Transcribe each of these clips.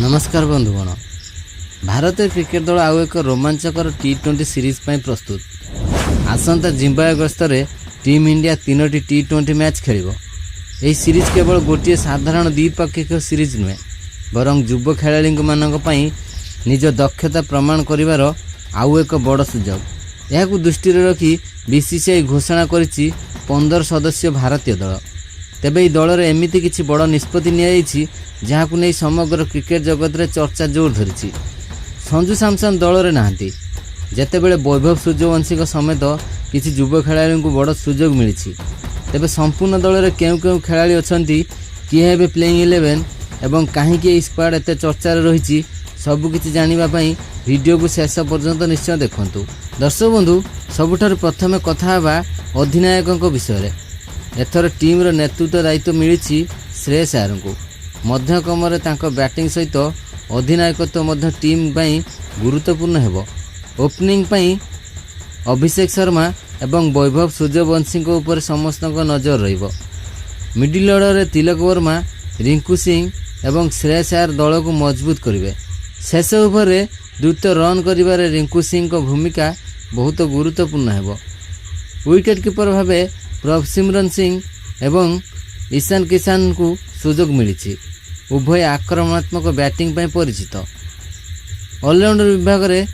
नमस्कार बंधुगण। भारतीय क्रिकेट दल आउ एक रोमांचकर T20 सीरीज पर प्रस्तुत। आसंता जिम्बाब्वे गस्त टीम इंडिया 3टी T20 मैच खेल। यह सीरीज केवल गोटे साधारण द्विपाक्षिक सीरीज नुहे बरं युव खेलाड़ी निज दक्षता प्रमाण करिवार आउ एक बड़ सुजोग। यह दृष्टि रखी बीसीसीआई घोषणा करिछि 15 सदस्य भारतीय दल। तेबे दल में एमती किसी बड़ निष्पत्ति नि जहां नहीं समग्र क्रिकेट जगत में चर्चा जोर धरी। संजू सैमसन दल में नहांती जेतेबेले वैभव सूर्यवंशी समेत किसी युव खेलाड़ी को बड़ सुजोग मिली। तेबे संपूर्ण दल में केउ केउ खेलाड़ी अछंती, किए हेबे प्लेइंग 11 एवं कहीं स्क्वाड एत चर्चार रही सबकिछि जानापी वीडियो को शेष पर्यंत निश्चय देखंतु। दर्शक बंधु, सबुठारु प्रथमे कथा हेबा अधिनायकों विषय। एथर टीम नेतृत्व दायित्व मिली श्रेयस अय्यर को। मध्यक्रम बैटिंग सहित अधिनायकत्व टीम गुरुत्वपूर्ण हेबो। ओपनिंग अभिषेक शर्मा एवं वैभव सूर्यवंशी उपर समस्त नजर रहिबो। मिडिल ऑर्डर रे तिलक वर्मा, रिंकू सिंह एवं श्रेयस अय्यर दल को मजबूत करिवे। शेष ओवर रे द्रुत रन करिबारे रिंकू सिंह को भूमिका बहुत गुरुत्वपूर्ण हेबो। विकेट कीपर भावे प्रभसिमरन सिंह एवं ईशान किशन को सुजोग मिली। उभय आक्रमणात्मक बैटिंग परिचित। ऑलराउंडर विभाग में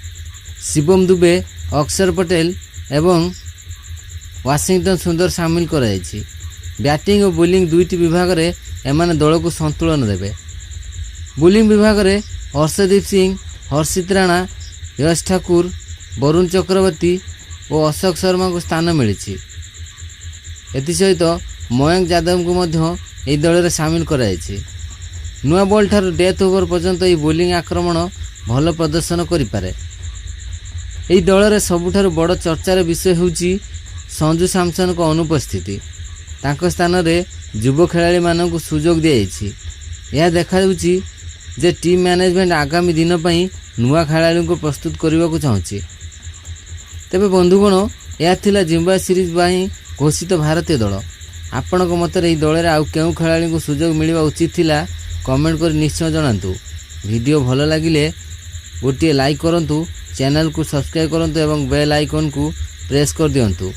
शिवम दुबे, अक्षर पटेल एवं वाशिंगटन सुंदर सामिल कराई। बैटिंग और बोलिंग दुईटी विभाग में एमाने दल को संतुलन देवे। बोलिंग विभाग में हर्षदीप सिंह, हर्षित राणा, यश ठाकुर, वरुण चक्रवर्ती और अशोक शर्मा को स्थान मिली। एसहित मयंक यादव को यह दल में सामिल कराई। नुआ बॉल ठार डेथ ओवर पर्यंत यह बोलिंग आक्रमण भल प्रदर्शन करें। यह दल में सबुठारु बड़ चर्चार विषय होउची संजू सैमसन को अनुपस्थिति। तांको स्थान में युव खेलाड़ी मानक सुजोग दिया। यह देखा जे टीम मैनेजमेंट आगामी दिन पर नुआ खेलाड़ी को प्रस्तुत करने को चाहूँगी। तेबे बंधुगण, यह थिला जिम्बाब्वे सीरीज घोषित भारतीय दल। आपणक मतर यह दल में आउ केउ खेलाड़ी को सुजोग मिलवा उचित थिला कमेंट कर निश्चय जनातु। वीडियो भल लगिले गोटे लाइक करंतु, चैनल को सब्सक्राइब करंतु एवं बेल आइकन को प्रेस कर दियंतु।